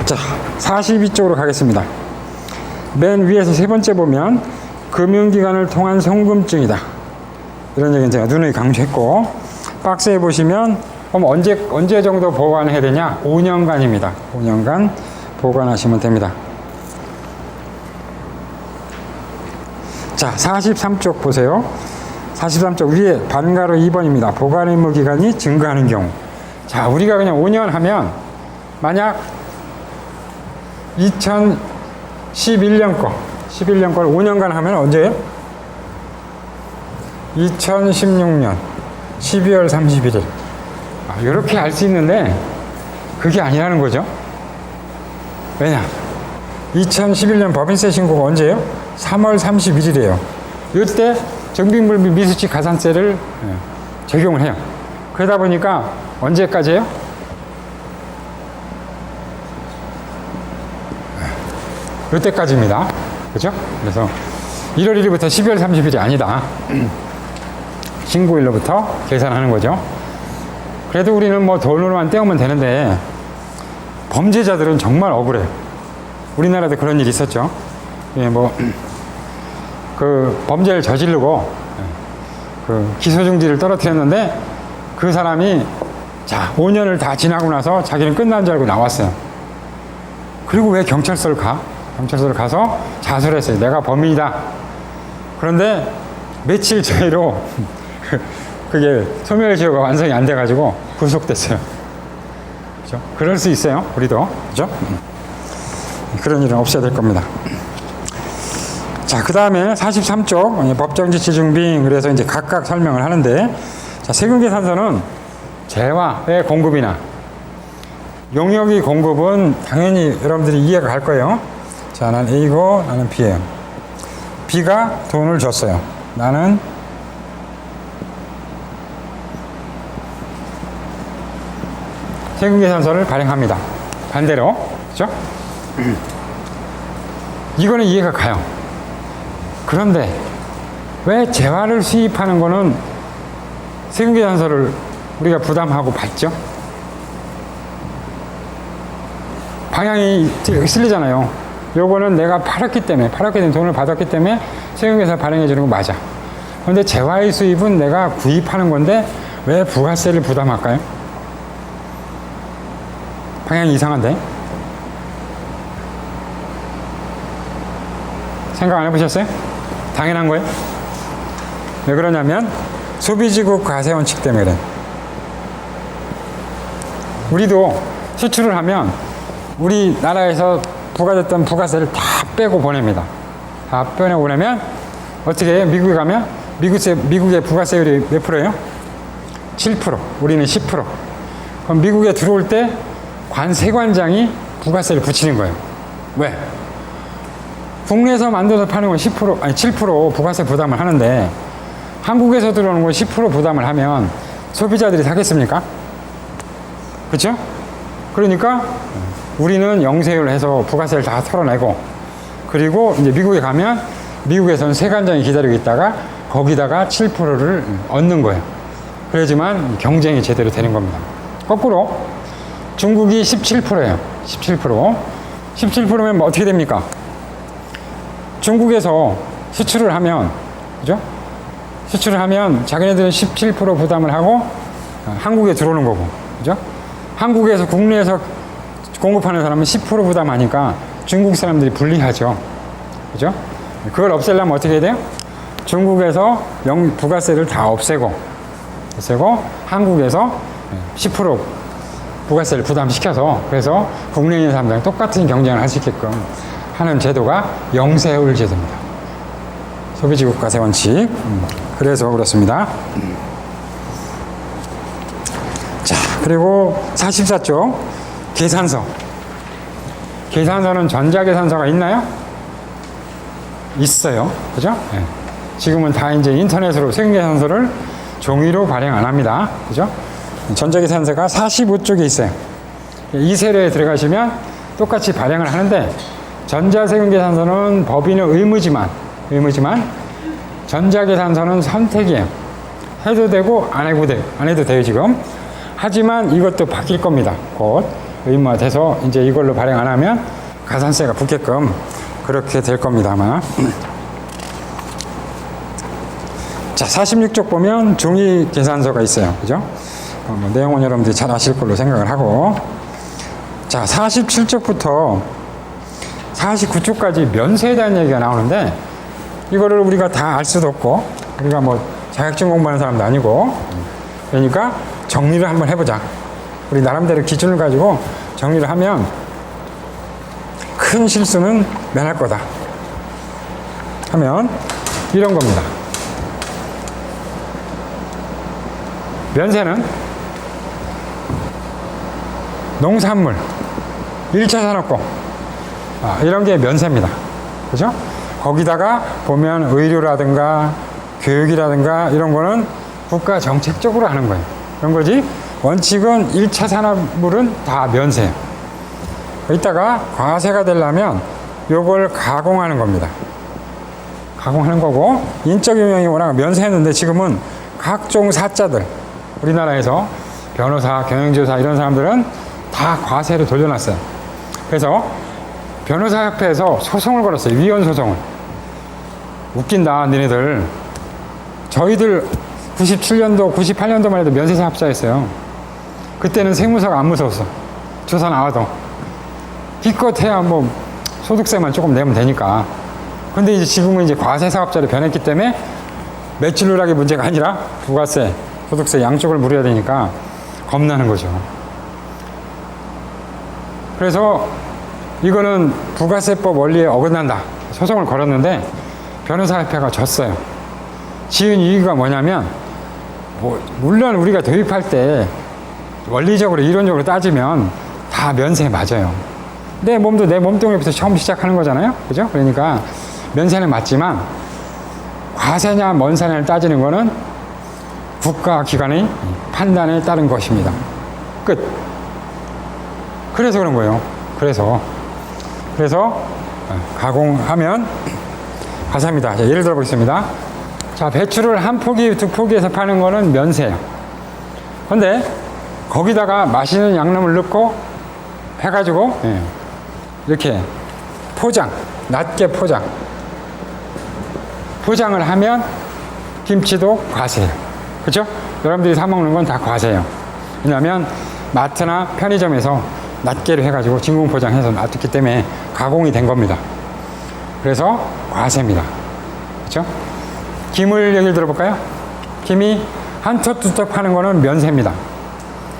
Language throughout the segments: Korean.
자, 42쪽으로 가겠습니다. 맨 위에서 세 번째 보면 금융기관을 통한 송금증이다. 이런 얘기는 제가 누누이 강조했고, 박스에 보시면 그럼 언제 정도 보관해야 되냐? 5년간입니다. 5년간 보관하시면 됩니다. 자, 43쪽 보세요. 43쪽 위에 반가로 2번입니다. 보관 의무 기간이 증가하는 경우. 자, 우리가 그냥 5년 하면 만약 2011년 거 11년 걸 5년간 하면 언제예요? 2016년 12월 31일. 이렇게 알 수 있는데 그게 아니라는 거죠. 왜냐? 2011년 법인세 신고가 언제예요? 3월 31일이에요. 이때 정비물비 미수치 가산세를 적용을 해요. 그러다 보니까 언제까지예요? 이때까지입니다. 그죠? 그래서 1월 1일부터 12월 30일이 아니다. 신고일로부터 계산하는 거죠. 그래도 우리는 뭐 돈으로만 떼우면 되는데 범죄자들은 정말 억울해요. 우리나라도 그런 일이 있었죠. 예, 그 범죄를 저지르고 그 기소중지를 떨어뜨렸는데 그 사람이 자 5년을 다 지나고 나서 자기는 끝난 줄 알고 나왔어요. 그리고 왜 경찰서를 가? 경찰서를 가서 자수를 했어요. 내가 범인이다. 그런데 며칠 차이로 그게 소멸시효가 완성이 안 돼가지고 구속됐어요. 그죠? 그럴 수 있어요. 우리도. 그죠? 그런 일은 없어야 될 겁니다. 자, 그 다음에 43쪽 법정지치 증빙. 그래서 이제 각각 설명을 하는데, 자, 세금계산서는 재화의 공급이나 용역의 공급은 당연히 여러분들이 이해가 갈 거예요. 자, 나는 A고 나는 B예요. B가 돈을 줬어요. 나는 세금계산서를 발행합니다. 반대로. 그죠? 이거는 이해가 가요. 그런데 왜 재화를 수입하는 거는 세금계산서를 우리가 부담하고 받죠? 방향이 틀리잖아요. 요거는 내가 팔았기 때문에, 팔았기 때문에 돈을 받았기 때문에 세금계산서 발행해 주는 거 맞아. 그런데 재화의 수입은 내가 구입하는 건데 왜 부가세를 부담할까요? 방향이 이상한데? 생각 안 해보셨어요? 당연한 거예요? 왜 그러냐면 소비지국 과세원칙 때문에 그래. 우리도 수출을 하면 우리나라에서 부과됐던 부가세를 다 빼고 보냅니다. 다 빼고 보내면 어떻게 해요? 미국에 가면 미국의 부가세율이 몇 프로예요? 7%. 우리는 10%. 그럼 미국에 들어올 때 관세관장이 부가세를 붙이는 거예요. 왜? 국내에서 만들어서 파는 건 10%, 아니 7% 부가세 부담을 하는데 한국에서 들어오는 건 10% 부담을 하면 소비자들이 사겠습니까? 그렇죠? 그러니까 우리는 영세율을 해서 부가세를 다 털어내고, 그리고 이제 미국에 가면 미국에서는 세관장이 기다리고 있다가 거기다가 7%를 얻는 거예요. 그래야지만 경쟁이 제대로 되는 겁니다. 거꾸로 중국이 17%예요. 17%. 17%면 뭐 어떻게 됩니까? 중국에서 수출을 하면, 그죠? 수출을 하면 자기네들은 17% 부담을 하고 한국에 들어오는 거고, 그죠? 한국에서 국내에서 공급하는 사람은 10% 부담하니까 중국 사람들이 불리하죠. 그죠? 그걸 없애려면 어떻게 해야 돼요? 중국에서 부가세를 다 없애고 한국에서 10% 부가세를 부담시켜서, 그래서 국내에 있는 사람들랑 똑같은 경쟁을 할 수 있게끔 하는 제도가 영세율 제도입니다. 소비지국 과세 원칙. 그래서 그렇습니다. 자, 그리고 44쪽 계산서. 계산서는 전자계산서가 있나요? 있어요. 그죠? 네. 지금은 다 이제 인터넷으로 세금계산서를 종이로 발행 안 합니다. 그죠? 전자계산서가 45쪽에 있어요. 이 세례에 들어가시면 똑같이 발행을 하는데, 전자세금계산서는 법인의 의무지만 전자계산서는 선택이에요. 해도 되고 안 해도 돼요 지금. 하지만 이것도 바뀔 겁니다. 곧 의무화돼서 이제 이걸로 발행 안 하면 가산세가 붙게끔 그렇게 될 겁니다, 아마. 자, 46쪽 보면 종이 계산서가 있어요. 그죠? 뭐 내용은 여러분들이 잘 아실 걸로 생각을 하고. 자, 47쪽부터 49쪽까지 면세에 대한 얘기가 나오는데, 이거를 우리가 다 알 수도 없고, 우리가 뭐 자격증 공부하는 사람도 아니고, 그러니까 정리를 한번 해보자. 우리 나름대로 기준을 가지고 정리를 하면 큰 실수는 면할 거다. 하면 이런 겁니다. 면세는 농산물, 1차 산업공, 이런 게 면세입니다. 그죠? 거기다가 보면 의료라든가 교육이라든가 이런 거는 국가 정책적으로 하는 거예요. 그런 거지. 원칙은 1차 산업물은 다 면세예요. 이따가 과세가 되려면 요걸 가공하는 겁니다. 가공하는 거고, 인적 유형이 워낙 면세했는데 지금은 각종 사자들, 우리나라에서 변호사, 경영지도사 이런 사람들은 다 과세를 돌려놨어요. 그래서 변호사협회에서 소송을 걸었어요. 위헌 소송을. 웃긴다, 니네들. 저희들 97년도, 98년도만 해도 면세사업자였어요. 그때는 세무서가 안 무서웠어. 조사 나와도. 기껏해야 뭐 소득세만 조금 내면 되니까. 근데 이제 지금은 이제 과세사업자로 변했기 때문에 매출 누락이 문제가 아니라 부가세, 소득세 양쪽을 물어야 되니까 겁나는 거죠. 그래서 이거는 부가세법 원리에 어긋난다. 소송을 걸었는데 변호사협회가 졌어요. 지은 이유가 뭐냐면, 물론 우리가 도입할 때 원리적으로 이론적으로 따지면 다 면세 맞아요. 내 몸도 내 몸뚱이부터 처음 시작하는 거잖아요. 그죠? 그러니까 면세는 맞지만 과세냐 면세냐를 따지는 거는 국가기관의 판단에 따른 것입니다. 끝. 그래서 그런 거예요. 그래서 가공하면 과세입니다. 자, 예를 들어 보겠습니다. 자, 배추를 한 포기, 두 포기에서 파는 거는 면세예요. 근데 거기다가 맛있는 양념을 넣고 해가지고 이렇게 낮게 포장을 하면 김치도 과세예요. 그렇죠? 여러분들이 사 먹는 건 다 과세예요. 왜냐하면 마트나 편의점에서 낱개로 해가지고 진공 포장해서 놔뒀기 때문에 가공이 된 겁니다. 그래서 과세입니다. 그렇죠? 김을 얘기를 들어볼까요? 김이 한 턱 두 턱 파는 거는 면세입니다.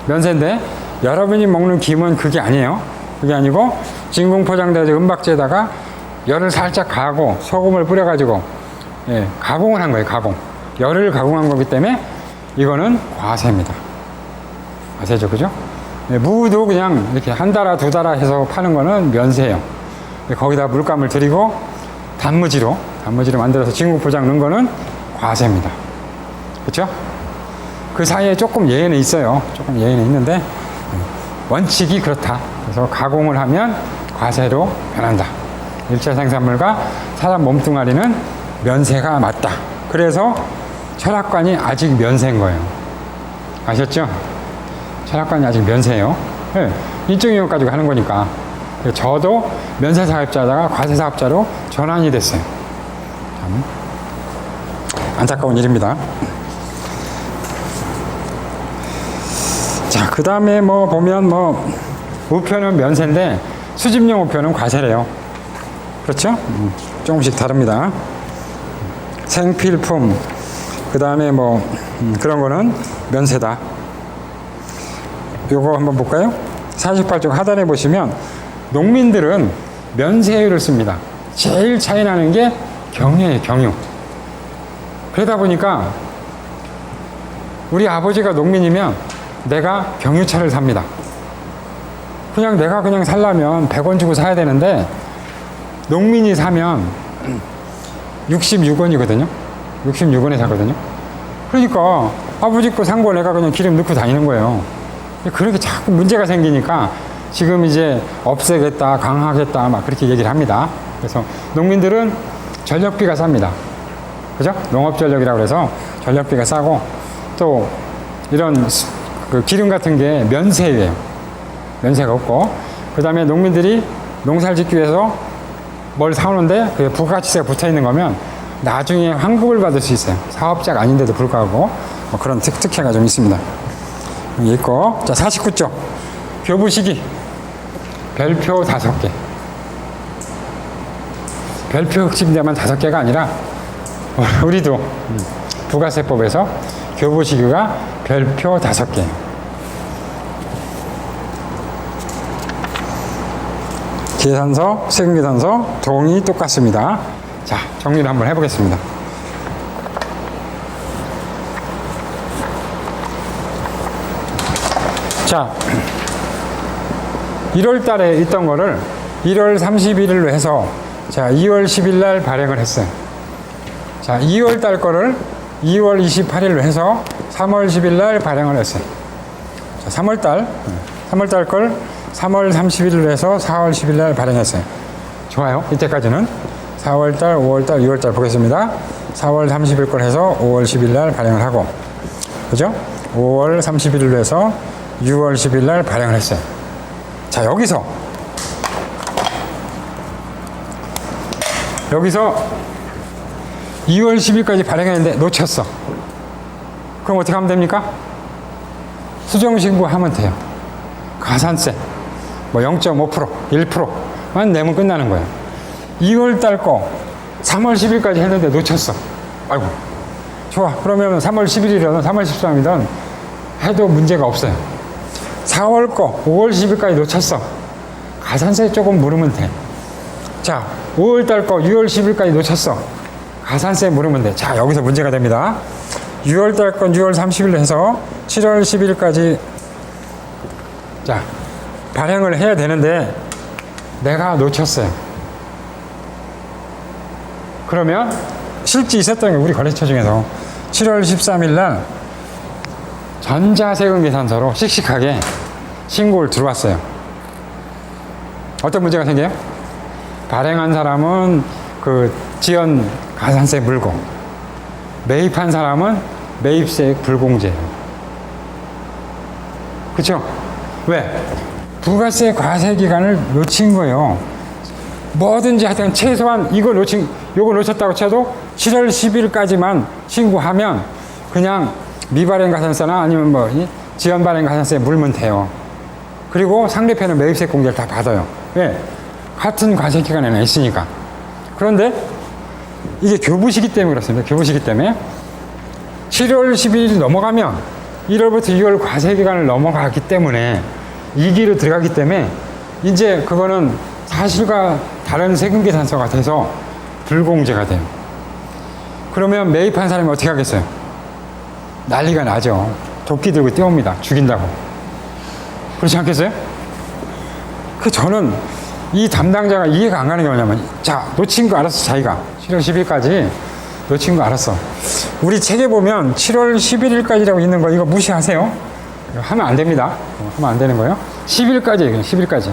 면세인데 여러분이 먹는 김은 그게 아니에요. 그게 아니고 진공 포장돼서 은박지에다가 열을 살짝 가하고 소금을 뿌려가지고 가공을 한 거예요. 열을 가공한 거기 때문에 이거는 과세입니다. 과세죠, 그죠? 무도 그냥 이렇게 한 달아 두 달아 해서 파는 거는 면세예요. 거기다 물감을 들이고 단무지로 만들어서 진공 포장 넣은 거는 과세입니다. 그렇죠? 그 사이에 조금 예외는 있어요. 조금 예외는 있는데 원칙이 그렇다. 그래서 가공을 하면 과세로 변한다. 1차 생산물과 사람 몸뚱아리는 면세가 맞다. 그래서 철학관이 아직 면세인 거예요. 아셨죠? 철학관이 아직 면세예요. 인적유형 가지고 하는 거니까. 저도 면세사업자다가 과세사업자로 전환이 됐어요. 참 안타까운 일입니다. 자, 그 다음에 보면 우표는 면세인데 수집용 우표는 과세래요. 그렇죠? 조금씩 다릅니다. 생필품, 그 다음에 그런 거는 면세다. 요거 한번 볼까요? 48쪽 하단에 보시면 농민들은 면세율을 씁니다. 제일 차이 나는 게 경유예요, 경유. 그러다 보니까 우리 아버지가 농민이면 내가 경유차를 삽니다. 내가 그냥 살려면 100원 주고 사야 되는데 농민이 사면 66원이거든요. 66원에 사거든요. 그러니까 아버지 거 산 거 내가 그냥 기름 넣고 다니는 거예요. 그렇게 자꾸 문제가 생기니까 지금 이제 없애겠다, 강화하겠다, 막 그렇게 얘기를 합니다. 그래서 농민들은 전력비가 쌉니다. 그죠? 농업전력이라고 그래서 전력비가 싸고 또 이런 그 기름 같은 게 면세예요. 면세가 없고, 그 다음에 농민들이 농사를 짓기 위해서 뭘 사오는데 그게 부가가치세가 붙어 있는 거면 나중에 환급을 받을 수 있어요. 사업자가 아닌데도 불구하고 뭐 그런 특혜가 좀 있습니다. 여기 있고, 자 49조 교부시기 별표 5개. 별표 흑집인데만 5개가 아니라 우리도 부가세법에서 교부시기가 별표 5개. 계산서, 세금계산서, 동의 똑같습니다. 자, 정리를 한번 해보겠습니다. 자, 1월 달에 있던 거를 1월 31일로 해서 자, 2월 10일 날 발행을 했어요. 자, 2월 달 거를 2월 28일로 해서 3월 10일 날 발행을 했어요. 자, 3월 달 걸 3월 30일로 해서 4월 10일 날 발행했어요. 좋아요. 이때까지는 4월 달, 5월 달, 6월 달 보겠습니다. 4월 30일 걸 해서 5월 10일 날 발행을 하고, 그죠? 5월 30일로 해서 6월 10일 날 발행을 했어요. 자, 여기서 2월 10일까지 발행했는데 놓쳤어. 그럼 어떻게 하면 됩니까? 수정신고하면 돼요. 가산세 뭐 0.5%, 1%만 내면 끝나는 거예요. 2월 달 거 3월 10일까지 했는데 놓쳤어. 아이고, 좋아. 그러면 3월 11일이든 3월 13일이든 해도 문제가 없어요. 4월 거 5월 10일까지 놓쳤어. 가산세 조금 물으면 돼. 자, 5월 달 거 6월 10일까지 놓쳤어. 가산세 물으면 돼. 자, 여기서 문제가 됩니다. 6월 달 건 6월 30일 해서 7월 10일까지 자, 발행을 해야 되는데 내가 놓쳤어요. 그러면 실제 있었던 게 우리 거래처 중에서 7월 13일 날 전자세금계산서로 씩씩하게 신고를 들어왔어요. 어떤 문제가 생겨요? 발행한 사람은 그 지연 가산세 물고, 매입한 사람은 매입세 불공제예요. 그쵸? 왜? 부가세 과세 기간을 놓친 거예요. 뭐든지 하여튼 최소한 요거 놓쳤다고 쳐도 7월 10일까지만 신고하면 그냥 미발행 가산세나 아니면 뭐 지연 발행 가산세 물면 돼요. 그리고 상대편은 매입세 공제를 다 받아요. 왜? 같은 과세 기간에는 있으니까. 그런데 이게 교부시기 때문에 그렇습니다. 교부시기 때문에 7월 10일이 넘어가면 1월부터 6월 과세 기간을 넘어가기 때문에 2기로 들어가기 때문에 이제 그거는 사실과 다른 세금 계산서가 돼서 불공제가 돼요. 그러면 매입한 사람이 어떻게 하겠어요? 난리가 나죠. 도끼 들고 뛰어옵니다. 죽인다고. 그렇지 않겠어요? 저는 이 담당자가 이해가 안 가는 게 뭐냐면, 자, 놓친 거 알았어, 자기가. 7월 10일까지 놓친 거 알았어. 우리 책에 보면 7월 11일까지라고 있는 거 이거 무시하세요. 이거 하면 안 됩니다. 하면 안 되는 거예요. 10일까지예요, 10일까지.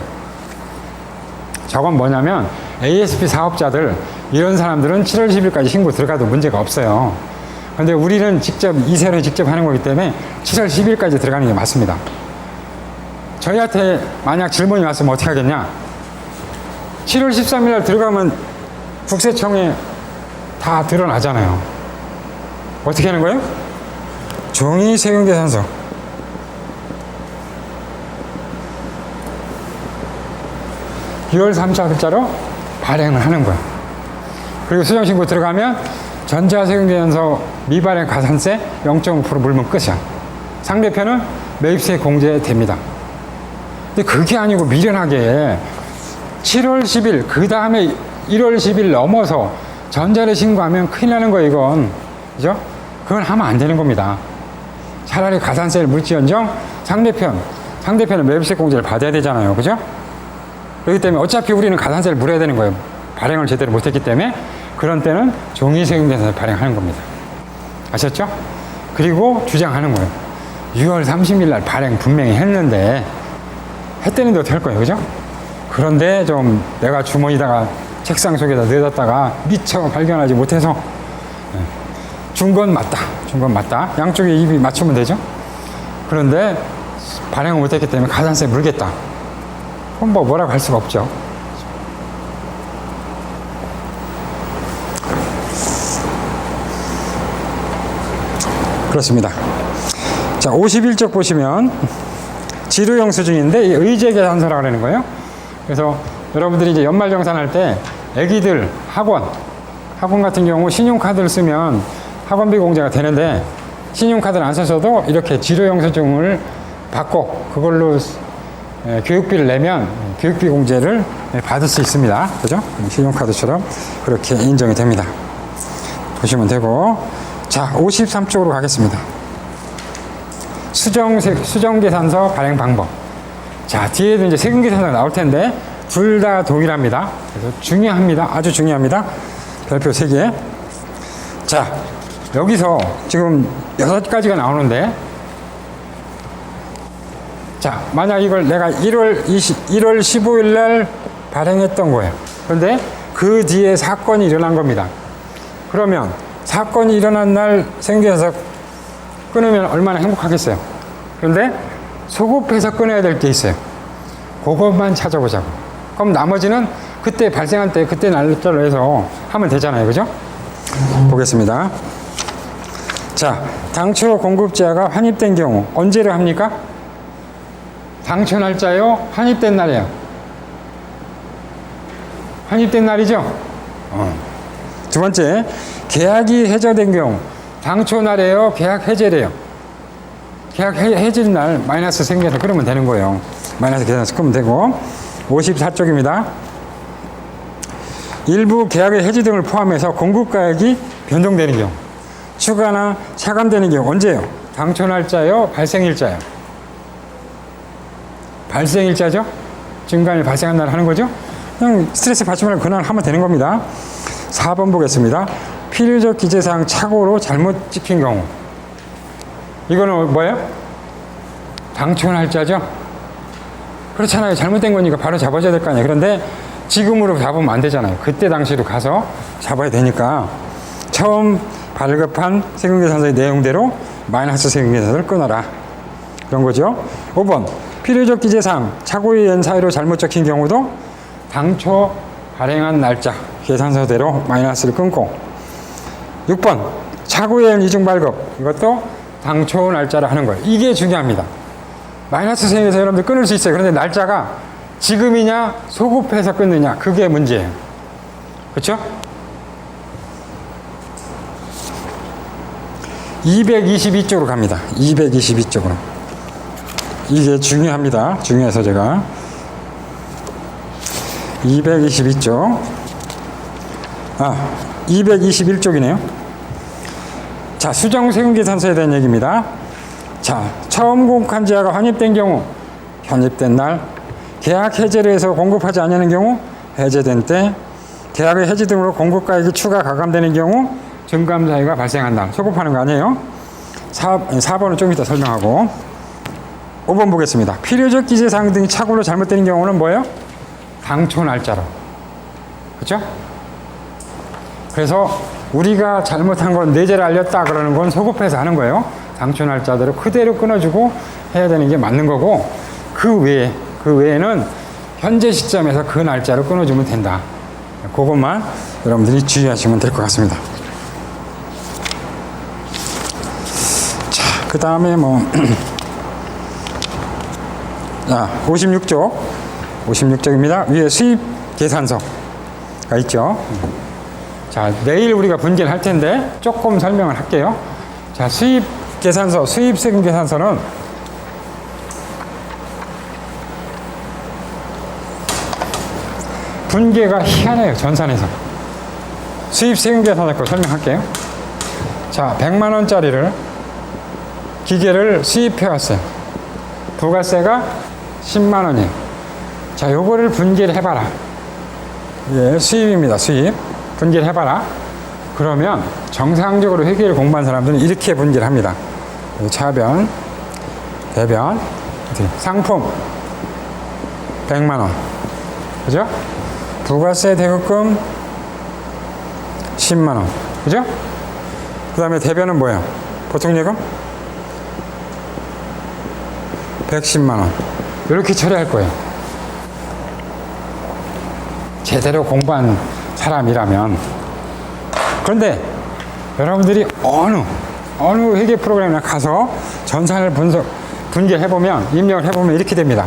저건 뭐냐면 ASP 사업자들, 이런 사람들은 7월 10일까지 신고 들어가도 문제가 없어요. 근데 우리는 직접, 이세를 직접 하는 거기 때문에 7월 10일까지 들어가는 게 맞습니다. 저희한테 만약 질문이 왔으면 어떻게 하겠냐? 7월 13일 날 들어가면 국세청에 다 드러나잖아요. 어떻게 하는 거예요? 종이 세금계산서. (6월 3차 글자로) 발행을 하는 거야. 그리고 수정신고 들어가면 전자세금계산서 미발행 가산세 0.5% 물면 끝이야. 상대편은 매입세 공제됩니다. 근데 그게 아니고 미련하게 7월 10일 그 다음에 1월 10일 넘어서 전자를 신고하면 큰일 나는 거예요, 이건. 그죠? 그건 하면 안 되는 겁니다. 차라리 가산세를 물지언정 상대편은 매입세 공제를 받아야 되잖아요. 그죠? 그렇기 때문에 어차피 우리는 가산세를 물어야 되는 거예요. 발행을 제대로 못했기 때문에. 그런 때는 종이세금계산서 발행하는 겁니다. 아셨죠? 그리고 주장하는 거예요. 6월 30일 날 발행 분명히 했는데 했다는데 어떻게 할 거예요, 그죠? 그런데 좀 내가 주머니다가 책상 속에다 넣어뒀다가 미처 발견하지 못해서 준 건 맞다. 양쪽에 입이 맞추면 되죠? 그런데 발행을 못했기 때문에 가산세 물겠다. 그건 뭐 뭐라고 할 수가 없죠. 그렇습니다. 자, 51쪽 보시면 지루영수 중인데 이 의제계산서라고 하는 거예요. 그래서 여러분들이 이제 연말정산할 때 애기들 학원 같은 경우 신용카드를 쓰면 학원비 공제가 되는데 신용카드를 안 써서도 이렇게 지루영수증을 받고 그걸로 교육비를 내면 교육비 공제를 받을 수 있습니다. 그죠? 신용카드처럼 그렇게 인정이 됩니다. 보시면 되고, 자, 53쪽으로 가겠습니다. 수정계산서 발행 방법. 자, 뒤에도 이제 세금계산서가 나올 텐데 둘 다 동일합니다. 그래서 중요합니다. 아주 중요합니다. 별표 3개. 자, 여기서 지금 6가지가 나오는데, 자, 만약 이걸 내가 1월 15일 날 발행했던 거예요. 그런데 그 뒤에 사건이 일어난 겁니다. 그러면 사건이 일어난 날 세금계산서 끊으면 얼마나 행복하겠어요. 그런데 소급해서 끊어야 될 게 있어요. 그것만 찾아보자고. 그럼 나머지는 그때 발생한 때 그때 날짜로 해서 하면 되잖아요. 그죠? 보겠습니다. 자, 당초 공급자가 환입된 경우 언제를 합니까? 당초 날짜요? 환입된 날이에요. 환입된 날이죠? 두 번째, 계약이 해저된 경우 당초 날이에요? 계약 해제래요? 계약 해질 날 마이너스 생겨서 끊으면 되는 거예요. 마이너스 계산해서 끊으면 되고. 54쪽입니다. 일부 계약의 해지 등을 포함해서 공급가액이 변동되는 경우, 추가나 차감되는 경우 언제요? 당초 날짜요? 발생일자요? 발생일자죠? 중간에 발생한 날 하는 거죠? 그냥 스트레스 받지 말고 그날 하면 되는 겁니다. 4번 보겠습니다. 필요적 기재사항 착오로 잘못 찍힌 경우. 이거는 뭐예요? 당초 날짜죠? 그렇잖아요. 잘못된 거니까 바로 잡아줘야 될 거 아니에요. 그런데 지금으로 잡으면 안 되잖아요. 그때 당시로 가서 잡아야 되니까 처음 발급한 세금계산서의 내용대로 마이너스 세금계산서를 끊어라. 그런 거죠. 5번, 필요적 기재사항 착오에 의한 사유로 잘못 적힌 경우도 당초 발행한 날짜 계산서대로 마이너스를 끊고. 6번, 착오에 의한 이중 발급, 이것도 당초 날짜로 하는 거예요. 이게 중요합니다. 마이너스 세금에서 여러분들 끊을 수 있어요. 그런데 날짜가 지금이냐 소급해서 끊느냐, 그게 문제예요. 그렇죠? 222쪽으로 갑니다. 222쪽으로. 이게 중요합니다. 중요해서 제가 222쪽. 221쪽이네요. 자, 수정세금계산서에 대한 얘기입니다. 자, 처음 공급한 지하가 환입된 경우, 환입된 날, 계약 해제를 해서 공급하지 않는 경우, 해제된 때, 계약의 해지 등으로 공급가액이 추가 가감되는 경우, 증감 사유가 발생한 날. 소급하는 거 아니에요. 4번은 좀 이따 설명하고. 5번 보겠습니다. 필요적 기재사항 등이 착오로 잘못되는 경우는 뭐예요? 당초 날짜로. 그렇죠? 그래서 우리가 잘못한 건 뇌제를 알렸다 그러는 건 소급해서 하는 거예요. 당초 날짜대로 그대로 끊어주고 해야 되는 게 맞는 거고, 그 외에는 현재 시점에서 그 날짜로 끊어주면 된다. 그것만 여러분들이 주의하시면 될 것 같습니다. 자, 그 다음에 자, 56쪽입니다. 위에 수입 계산서가 있죠. 자, 내일 우리가 분기를 할 텐데 조금 설명을 할게요. 자, 수입 계산서, 수입세금 계산서는 분계가 희한해요. 전산에서. 수입세금 계산서 거 설명할게요. 자, 100만 원짜리를 기계를 수입해 왔어요. 부가세가 10만 원이에요. 자, 요거를 분기를 해봐라. 예, 수입입니다. 수입. 분기를 해봐라. 그러면 정상적으로 회계를 공부한 사람들은 이렇게 분기를 합니다. 차변, 대변, 상품 100만 원. 그죠? 부가세 대급금 10만 원. 그죠? 그 다음에 대변은 뭐예요? 보통 예금 110만 원. 이렇게 처리할 거예요. 제대로 공부한 사람이라면. 그런데 여러분들이 어느 회계 프로그램에 가서 전산을 분개해보면, 입력을 해보면 이렇게 됩니다.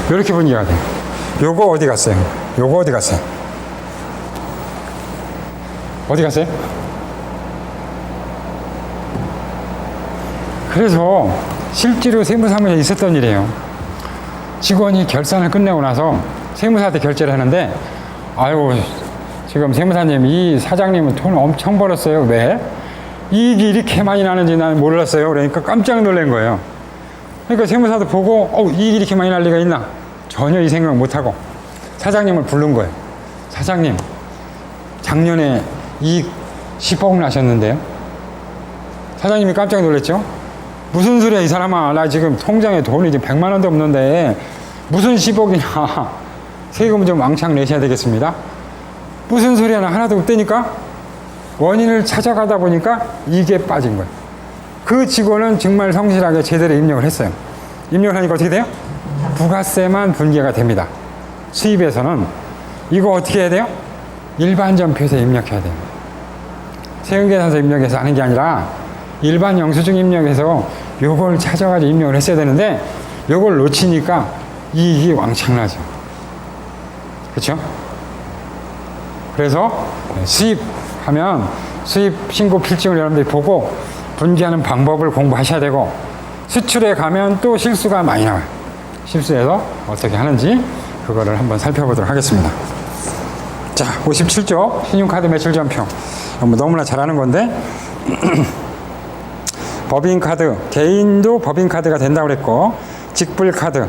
이렇게 분개가 돼요. 요거 어디 갔어요? 요거 어디 갔어요? 어디 갔어요? 그래서 실제로 세무사무소에 있었던 일이에요. 직원이 결산을 끝내고 나서 세무사한테 결제를 하는데, 아유, 지금 세무사님, 이 사장님은 돈 엄청 벌었어요. 왜? 이익이 이렇게 많이 나는지 나는 몰랐어요. 그러니까 깜짝 놀란 거예요. 그러니까 세무사도 보고, 이익이 이렇게 많이 날 리가 있나? 전혀 이 생각 못하고 사장님을 부른 거예요. 사장님, 작년에 이익 10억 나셨는데요. 사장님이 깜짝 놀랐죠. 무슨 소리야, 이 사람아. 나 지금 통장에 돈이 지금 100만 원도 없는데 무슨 10억이나. 세금 좀 왕창 내셔야 되겠습니다. 무슨 소리야, 나 하나도 없다니까. 원인을 찾아가다 보니까 이게 빠진 거예요. 그 직원은 정말 성실하게 제대로 입력을 했어요. 입력을 하니까 어떻게 돼요? 부가세만 분개가 됩니다. 수입에서는 이거 어떻게 해야 돼요? 일반 전표에서 입력해야 돼요. 세금계산서 입력해서 하는 게 아니라 일반 영수증 입력해서 요걸 찾아가지고 입력을 했어야 되는데, 요걸 놓치니까 이익이 왕창나죠. 그렇죠? 그래서 수입하면 수입 신고 필증을 여러분들이 보고 분개하는 방법을 공부하셔야 되고, 수출에 가면 또 실수가 많이 나와요. 실수해서 어떻게 하는지 그거를 한번 살펴보도록 하겠습니다. 자, 57조 신용카드 매출 전표. 너무나 잘 아는 건데 법인카드, 개인도 법인카드가 된다고 그랬고, 직불카드,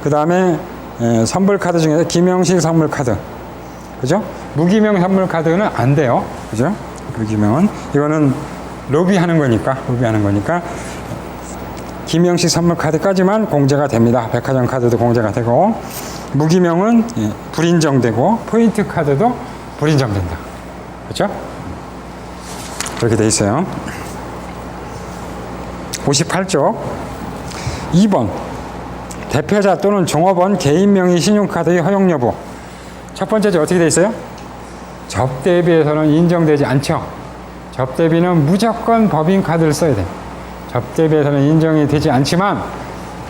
그 다음에 선불카드 중에서 기명식 선물카드, 그죠? 무기명 선물카드는 안 돼요. 그죠? 무기명은 이거는 로비하는 거니까 기명식 선물카드까지만 공제가 됩니다. 백화점 카드도 공제가 되고, 무기명은 불인정되고, 포인트 카드도 불인정된다. 그렇죠? 그렇게 돼 있어요. 58조 2번 대표자 또는 종업원 개인 명의 신용카드의 허용 여부. 첫 번째죠. 어떻게 돼 있어요? 접대비에서는 인정되지 않죠. 접대비는 무조건 법인카드를 써야 돼요. 접대비에서는 인정이 되지 않지만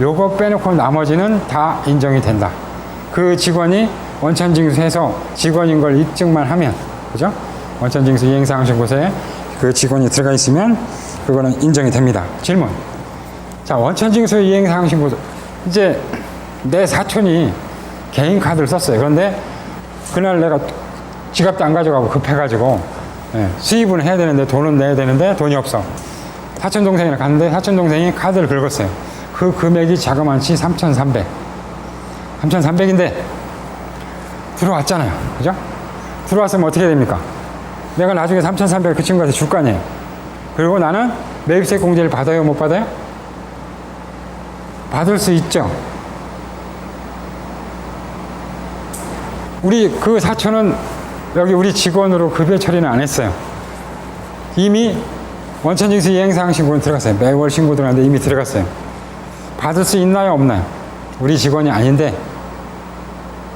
요거 빼놓고 나머지는 다 인정이 된다. 그 직원이 원천징수해서 직원인 걸 입증만 하면, 그죠? 원천징수 이행사항신고서에 그 직원이 들어가 있으면 그거는 인정이 됩니다. 질문. 자, 원천징수 이행사항신고서. 이제 내 사촌이 개인 카드를 썼어요. 그런데 그날 내가 지갑도 안 가져가고 급해가지고 수입은 해야 되는데 돈은 내야 되는데 돈이 없어. 사촌 동생이랑 갔는데 사촌 동생이 카드를 긁었어요. 그 금액이 자그만치 3,300. 3,300인데 들어왔잖아요. 그죠? 들어왔으면 어떻게 됩니까? 내가 나중에 3,300 그 친구한테 줄 거 아니에요. 그리고 나는 매입세 공제를 받아요, 못 받아요? 받을 수 있죠. 우리 그 사촌은 여기 우리 직원으로 급여 처리는 안 했어요. 이미 원천징수 이행사항 신고는 들어갔어요. 매월 신고 들어갔는데 이미 들어갔어요. 받을 수 있나요, 없나요? 우리 직원이 아닌데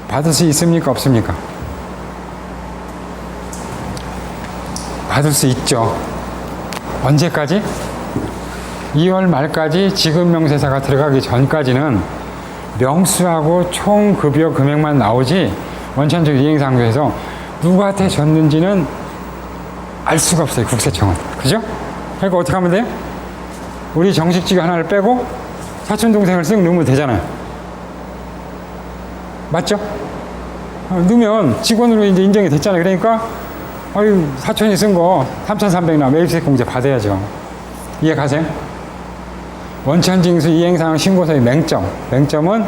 받을 수 있습니까, 없습니까? 받을 수 있죠. 언제까지? 2월 말까지 지급명세서가 들어가기 전까지는 명수하고 총 급여 금액만 나오지 원천징수 이행사항에서 누구한테 줬는지는 알 수가 없어요, 국세청은. 그죠? 그러니까 어떻게 하면 돼요? 우리 정식직 하나를 빼고 사촌 동생을 쓱 넣으면 되잖아요. 맞죠? 넣으면 직원으로 이제 인정이 됐잖아요. 그러니까 아유, 사촌이 쓴 거 3,300나 매입세 공제 받아야죠. 이해 가세요? 원천징수 이행사항 신고서의 맹점은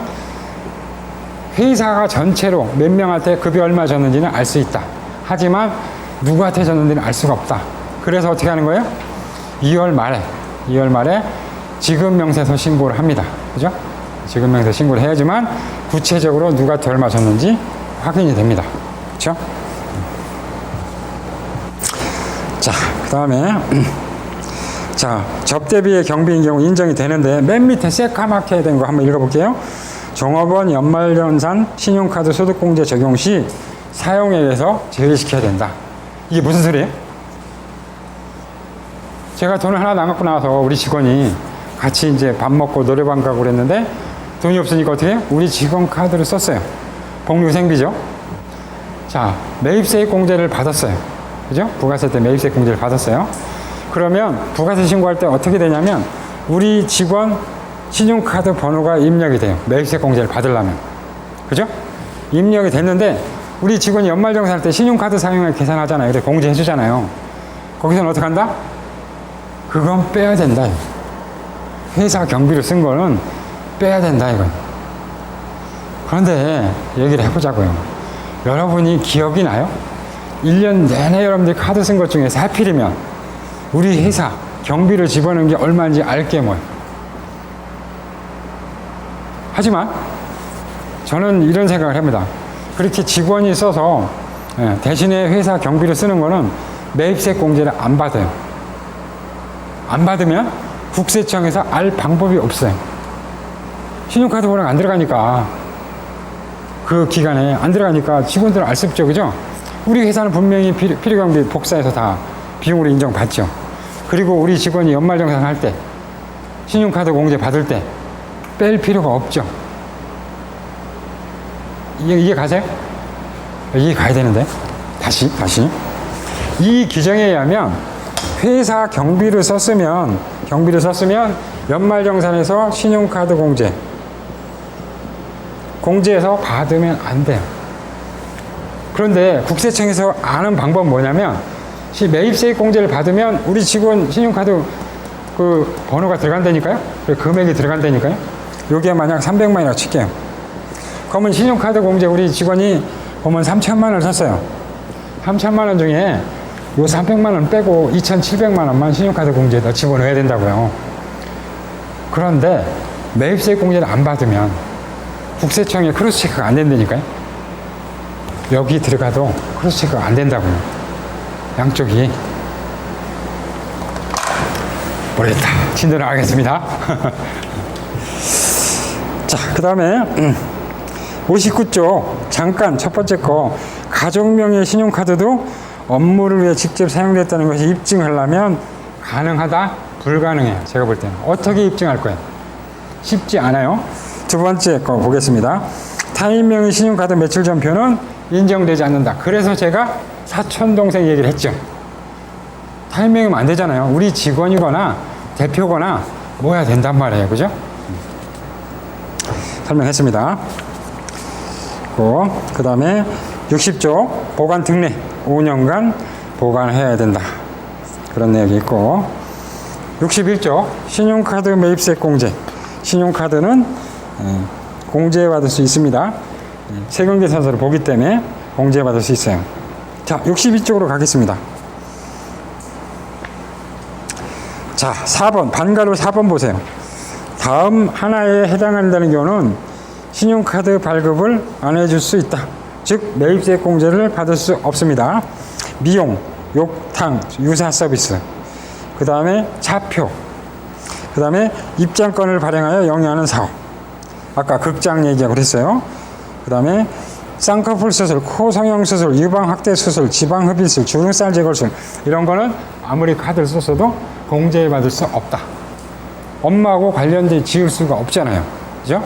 회사가 전체로 몇 명한테 급여 얼마 줬는지는 알 수 있다. 하지만 누구한테 줬는지는 알 수가 없다. 그래서 어떻게 하는 거예요? 2월 말에 지급명세서 신고를 합니다. 그죠? 지급명세서 신고를 해야지만 구체적으로 누구한테 얼마 줬는지 확인이 됩니다. 그렇죠? 자, 그 다음에 자, 접대비의 경비인 경우 인정이 되는데 맨 밑에 새까맣게 된 거 한번 읽어볼게요. 종업원 연말연산 신용카드 소득공제 적용 시 사용액에서 제외시켜야 된다. 이게 무슨 소리예요? 제가 돈을 하나 안 갖고 나와서 우리 직원이 같이 이제 밥 먹고 노래방 가고 그랬는데 돈이 없으니까 어떻게 해요? 우리 직원 카드를 썼어요. 복리후생비죠. 자, 매입세액 공제를 받았어요. 그죠? 부가세 때 매입세액 공제를 받았어요. 그러면 부가세 신고할 때 어떻게 되냐면 우리 직원 신용카드 번호가 입력이 돼요. 매입세액 공제를 받으려면. 그죠? 입력이 됐는데 우리 직원이 연말정산할 때 신용카드 사용액 계산하잖아요. 그래 공제해 주잖아요. 거기서는 어떻게 한다? 그건 빼야 된다. 회사 경비로 쓴 거는 빼야 된다 이건. 그런데 얘기를 해보자고요. 여러분이 기억이 나요? 1년 내내 여러분들이 카드 쓴 것 중에서 하필이면 우리 회사 경비를 집어넣은 게 얼마인지 알게 뭐예요. 하지만 저는 이런 생각을 합니다. 그렇게 직원이 써서 대신에 회사 경비를 쓰는 거는 매입세 공제를 안 받아요. 안 받으면 국세청에서 알 방법이 없어요. 신용카드 번호가 안 들어가니까 그 기간에 안 들어가니까 직원들은 알 수 없죠. 그죠? 우리 회사는 분명히 필요경비 복사해서 다 비용으로 인정받죠. 그리고 우리 직원이 연말정산 할 때 신용카드 공제 받을 때 뺄 필요가 없죠. 이해 가세요? 이해 가야 되는데 다시 이 규정에 의하면 회사 경비를 썼으면 연말정산에서 신용카드 공제해서 받으면 안 돼요. 그런데 국세청에서 아는 방법은 뭐냐면 매입세액 공제를 받으면 우리 직원 신용카드 그 번호가 들어간다니까요. 금액이 들어간다니까요. 요게 만약 300만이라고 칠게요. 그러면 신용카드 공제 우리 직원이 보면 3천만 원을 썼어요. 3천만 원 중에 요 300만 원 빼고 2,700만 원만 신용카드 공제에다 집어넣어야 된다고요. 그런데 매입세액 공제를 안 받으면 국세청에 크로스 체크가 안 된다니까요. 여기 들어가도 크로스 체크가 안 된다고요. 양쪽이. 모르겠다. 진도를 하겠습니다. 자, 그 다음에 59쪽 잠깐 첫 번째 거 가족명의 신용카드도 업무를 위해 직접 사용됐다는 것이 입증하려면 가능하다? 불가능해요. 제가 볼 때는. 어떻게 입증할 거예요? 쉽지 않아요. 두 번째 거 보겠습니다. 타인명의 신용카드 매출 전표는 인정되지 않는다. 그래서 제가 사촌동생 얘기를 했죠. 타인명이면 안 되잖아요. 우리 직원이거나 대표거나 뭐야 된단 말이에요. 그죠? 설명했습니다. 그 다음에 60조 보관 특례 5년간 보관해야 된다. 그런 내용이 있고 61조 신용카드 매입세액 공제. 신용카드는 공제받을 수 있습니다. 세금계산서를 보기 때문에 공제받을 수 있어요. 자, 62쪽으로 가겠습니다. 자, 4번 반가로 4번 보세요. 다음 하나에 해당한다는 경우는 신용카드 발급을 안 해줄 수 있다. 즉 매입세액 공제를 받을 수 없습니다. 미용, 욕탕, 유사 서비스, 그 다음에 차표, 그 다음에 입장권을 발행하여 영위하는 사업, 아까 극장 얘기하고 그랬어요. 그 다음에 쌍꺼풀 수술, 코 성형 수술, 유방 확대 수술, 지방 흡입술, 주름살 제거술, 이런 거는 아무리 카드를 썼어도 공제받을 수 없다. 업무하고 관련돼 지을 수가 없잖아요. 그죠?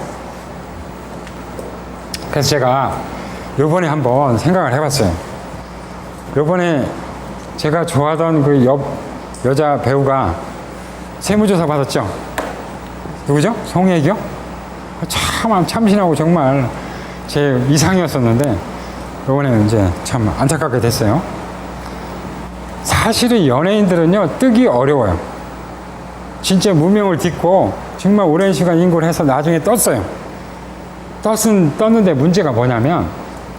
그래서 제가 요번에 한번 생각을 해봤어요. 요번에 제가 좋아하던 그 여자 배우가 세무조사 받았죠? 누구죠? 송혜교? 참 참신하고 정말 제 이상이었었는데 요번에 이제 참 안타깝게 됐어요. 사실은 연예인들은요 뜨기 어려워요. 진짜 무명을 딛고 정말 오랜 시간 인고를 해서 나중에 떴어요. 떴는데 문제가 뭐냐면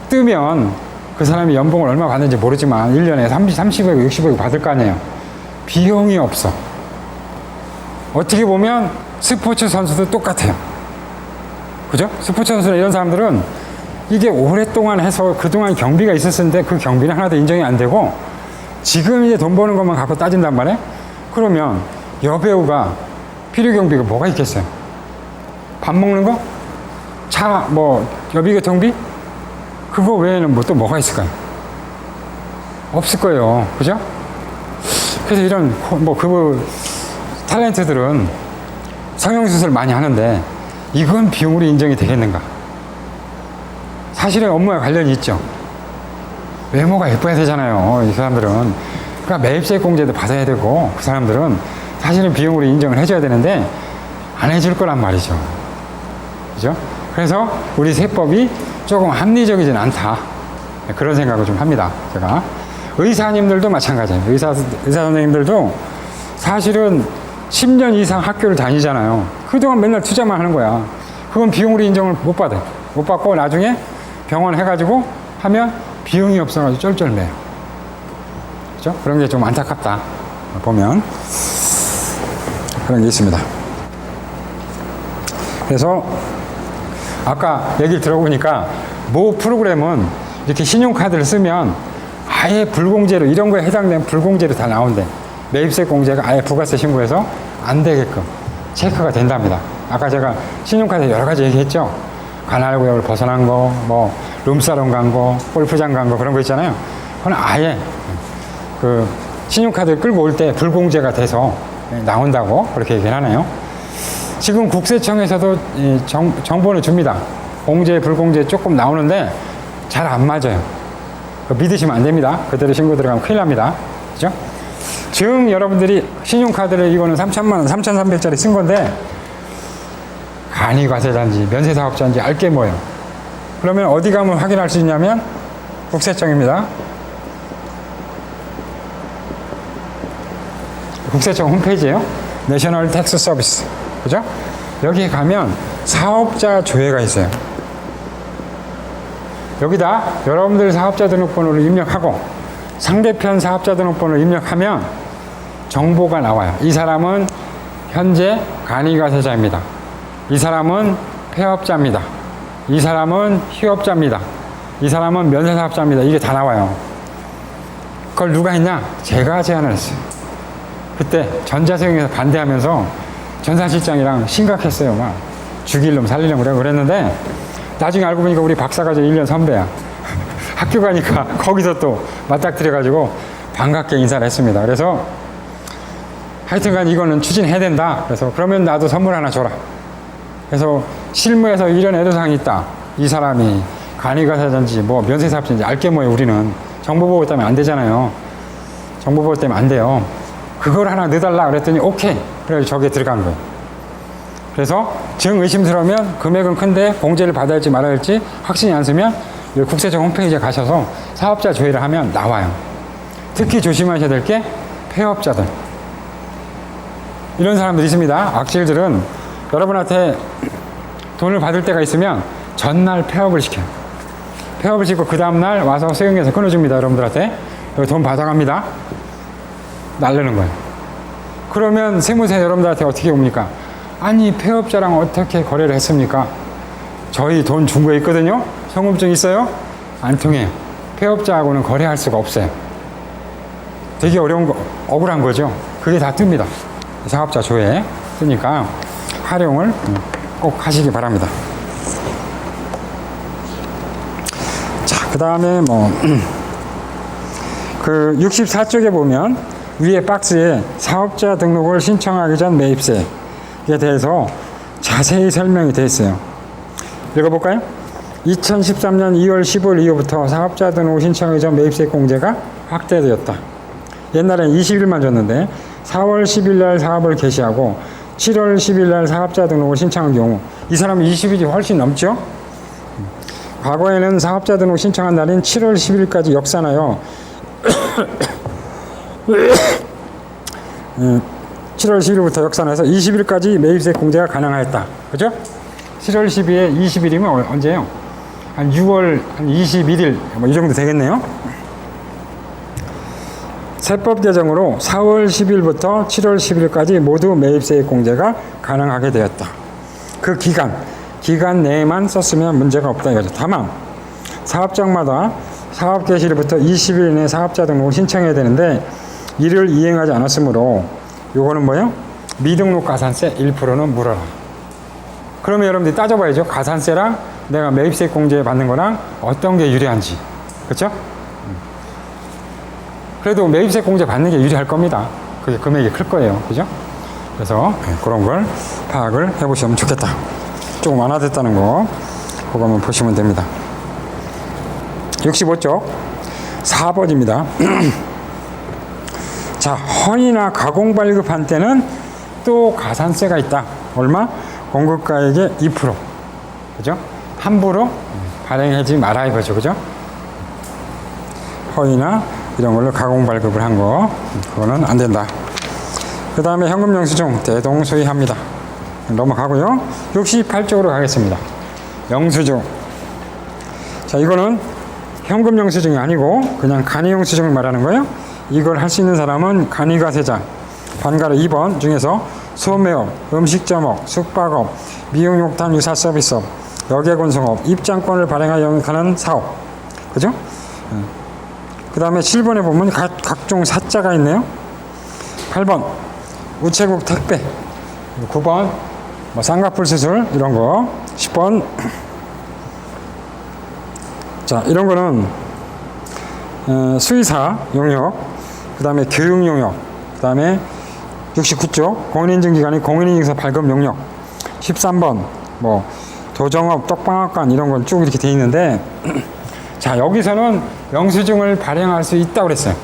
뜨면 그 사람이 연봉을 얼마 받는지 모르지만 1년에 30억, 60억 받을 거 아니에요. 비용이 없어. 어떻게 보면 스포츠 선수도 똑같아요. 그죠? 스포츠 선수나 이런 사람들은 이게 오랫동안 해서 그동안 경비가 있었는데 그 경비는 하나도 인정이 안 되고 지금 이제 돈 버는 것만 갖고 따진단 말이에요. 그러면 여배우가 필요 경비가 뭐가 있겠어요? 밥 먹는 거? 차, 뭐, 여비교통비? 그거 외에는 뭐 또 뭐가 있을까요? 없을 거예요. 그죠? 그래서 이런, 뭐, 탤런트들은 성형수술 많이 하는데, 이건 비용으로 인정이 되겠는가? 사실은 업무와 관련이 있죠. 외모가 예뻐야 되잖아요. 이 사람들은. 그러니까 매입세 공제도 받아야 되고, 그 사람들은 사실은 비용으로 인정을 해줘야 되는데, 안 해줄 거란 말이죠. 그죠? 그래서 우리 세법이 조금 합리적이진 않다. 그런 생각을 좀 합니다. 제가. 의사님들도 마찬가지예요. 의사 선생님들도 사실은 10년 이상 학교를 다니잖아요. 그동안 맨날 투자만 하는 거야. 그건 비용으로 인정을 못 받아요. 못 받고 나중에 병원 해가지고 하면 비용이 없어가지고 쩔쩔매요. 그죠? 그런 게 좀 안타깝다. 보면. 그런 게 있습니다. 그래서 아까 얘기를 들어보니까 모 프로그램은 이렇게 신용카드를 쓰면 아예 불공제로 이런 거에 해당되는 불공제로 다 나온대. 매입세 공제가 아예 부가세 신고해서 안 되게끔 체크가 된답니다. 아까 제가 신용카드 여러 가지 얘기했죠. 관할구역을 벗어난 거, 뭐 룸사롱 간 거, 골프장 간 거 그런 거 있잖아요. 그건 아예 그 신용카드를 끌고 올 때 불공제가 돼서 나온다고 그렇게 얘기를 하네요. 지금 국세청에서도 정보를 줍니다. 공제, 불공제 조금 나오는데 잘 안 맞아요. 믿으시면 안 됩니다. 그대로 신고 들어가면 큰일 납니다. 그죠? 지금 여러분들이 신용카드를 이거는 3,000만 원, 3,300짜리 쓴 건데 간이과세자인지 면세사업자인지 알게 뭐예요. 그러면 어디 가면 확인할 수 있냐면 국세청입니다. 국세청 홈페이지에요. 내셔널 텍스 서비스. 그죠? 여기에 가면 사업자 조회가 있어요. 여기다 여러분들 사업자 등록번호를 입력하고 상대편 사업자 등록번호를 입력하면 정보가 나와요. 이 사람은 현재 간이과세자입니다. 이 사람은 폐업자입니다. 이 사람은 휴업자입니다. 이 사람은 면세사업자입니다. 이게 다 나와요. 그걸 누가 했냐? 제가 제안을 했어요. 그때 전자세금에서 반대하면서 전산실장이랑 심각했어요. 막 죽일 놈 살릴 놈 그랬는데 나중에 알고 보니까 우리 박사가 저 1년 선배야. 학교 가니까 거기서 또 맞닥뜨려가지고 반갑게 인사를 했습니다. 그래서 하여튼간 이거는 추진해야 된다. 그래서 그러면 나도 선물 하나 줘라. 그래서 실무에서 이런 애도사항이 있다. 이 사람이 간이과세자인지 뭐 면세사업자인지 알게 뭐예요. 우리는 정보보호 때문에 안 되잖아요. 정보보호 때문에 안 돼요. 그걸 하나 넣어달라 그랬더니 오케이. 그래서 저기에 들어간 거예요. 그래서 정 의심스러우면 금액은 큰데 공제를 받아야 할지 말아야 할지 확신이 안 서면 국세청 홈페이지에 가셔서 사업자 조회를 하면 나와요. 특히 조심하셔야 될 게 폐업자들. 이런 사람들이 있습니다. 악질들은 여러분한테 돈을 받을 때가 있으면 전날 폐업을 시켜요. 폐업을 시키고 그 다음날 와서 세금에서 끊어줍니다. 여러분들한테. 여기 돈 받아갑니다. 날르는 거예요. 그러면 세무사 여러분들한테 어떻게 옵니까? 아니 폐업자랑 어떻게 거래를 했습니까? 저희 돈 준 거 있거든요. 현금증 있어요? 안 통해요. 폐업자하고는 거래할 수가 없어요. 되게 어려운 거, 억울한 거죠. 그게 다 뜹니다. 사업자 조회 뜨니까 활용을 꼭 하시기 바랍니다. 자, 그 다음에 그 64쪽에 보면 위에 박스에 사업자 등록을 신청하기 전 매입세에 대해서 자세히 설명이 되어 있어요. 읽어볼까요? 2013년 2월 15일 이후부터 사업자 등록 신청하기 전 매입세 공제가 확대되었다. 옛날엔 20일만 줬는데 4월 10일 날 사업을 개시하고 7월 10일 날 사업자 등록을 신청한 경우 이 사람은 20일이 훨씬 넘죠? 과거에는 사업자 등록 신청한 날인 7월 10일까지 역산하여 7월 10일부터 역산해서 20일까지 매입세 공제가 가능하였다. 그죠? 7월 10일에 20일이면 언제예요? 한 6월 한 21일 뭐 이 정도 되겠네요. 세법 개정으로 4월 10일부터 7월 10일까지 모두 매입세 공제가 가능하게 되었다. 그 기간 내에만 썼으면 문제가 없다 이거죠. 다만 사업장마다 사업 개시일부터 20일 이내 사업자 등록을 신청해야 되는데 이를 이행하지 않았으므로 요거는 뭐예요? 미등록 가산세 1%는 물어라. 그러면 여러분들이 따져봐야죠. 가산세랑 내가 매입세 공제 받는 거랑 어떤 게 유리한지. 그렇죠? 그래도 매입세 공제 받는 게 유리할 겁니다. 그게 금액이 클 거예요. 그죠? 그래서 그런 걸 파악을 해보시면 좋겠다. 조금 완화됐다는 거 그거 한번 보시면 됩니다. 65쪽 4번입니다. 자, 헌이나 가공 발급한 때는 또 가산세가 있다. 얼마? 공급가액의 2%. 그죠? 함부로 발행하지 마라 이거죠. 그죠? 허위나 이런 걸로 가공 발급을 한 거, 그거는 안 된다. 그 다음에 현금 영수증 대동소이합니다. 넘어가고요. 68쪽으로 가겠습니다. 영수증. 자, 이거는 현금 영수증이 아니고 그냥 간이 영수증을 말하는 거예요. 이걸 할 수 있는 사람은 간이가세자 관가로 2번 중에서 소매업, 음식점업, 숙박업, 미용욕탕 유사 서비스업, 여객운송업, 입장권을 발행하여 영업하는 사업. 그죠? 그 다음에 7번에 보면 각종 사자가 있네요. 8번 우체국 택배, 9번 뭐 쌍꺼풀 수술 이런 거, 10번 자, 이런 거는 수의사 용역, 그 다음에 교육 용역, 그 다음에 69쪽 공인인증기관이 공인인증서 발급 용역, 13번 뭐 도정업, 떡방학관 이런 건 쭉 이렇게 돼 있는데 자, 여기서는 영수증을 발행할 수 있다고 그랬어요.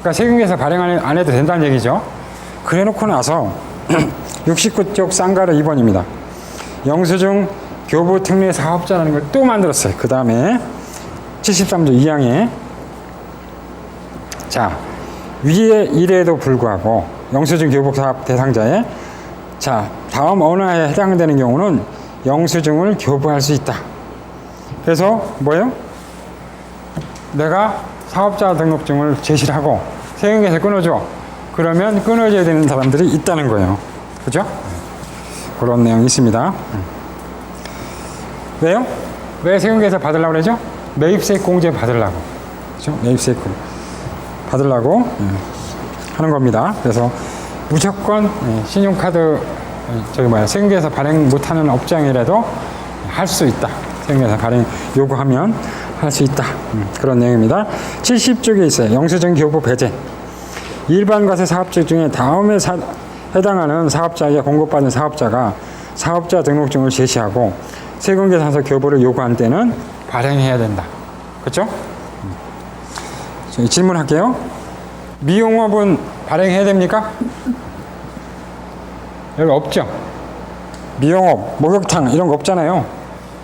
그러니까 세금계에서 발행 안 해도 된다는 얘기죠. 그래 놓고 나서 69쪽 쌍가루 2번입니다. 영수증 교부 특례 사업자라는 걸 또 만들었어요. 그 다음에 73조 2항에 자, 위에 일에도 불구하고 영수증 교부 사업 대상자에 자, 다음 언어에 해당되는 경우는 영수증을 교부할 수 있다. 그래서 뭐예요? 내가 사업자 등록증을 제시를 하고 세금계에서 끊어줘. 그러면 끊어줘야 되는 사람들이 있다는 거예요. 그죠? 그런 내용이 있습니다. 왜요? 왜 세금계에서 받으려고 그러죠? 매입세 공제 받으려고. 그죠? 매입세 받으려고 하는 겁니다. 그래서 무조건 신용카드 세금계에서 발행 못하는 업장이라도 할 수 있다. 세금계에서 발행 요구하면 할 수 있다. 그런 내용입니다. 70쪽에 있어요. 영수증 교부 배제. 일반 과세 사업자 중에 다음에 해당하는 사업자에게 공급받은 사업자가 사업자 등록증을 제시하고 세금계산서 교부를 요구한 때는 발행해야 된다. 그렇죠? 질문할게요. 미용업은 발행해야 됩니까? 여기 없죠? 미용업, 목욕탕 이런 거 없잖아요.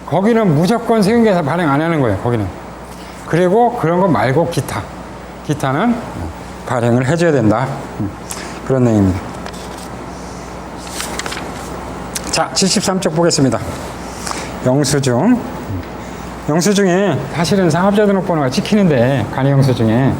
거기는 무조건 세금계에서 발행 안 하는 거예요. 거기는. 그리고 그런 거 말고 기타는 발행을 해줘야 된다. 그런 내용입니다. 자, 73쪽 보겠습니다. 영수증. 영수증에 사실은 사업자 등록번호가 찍히는데 간이 영수증에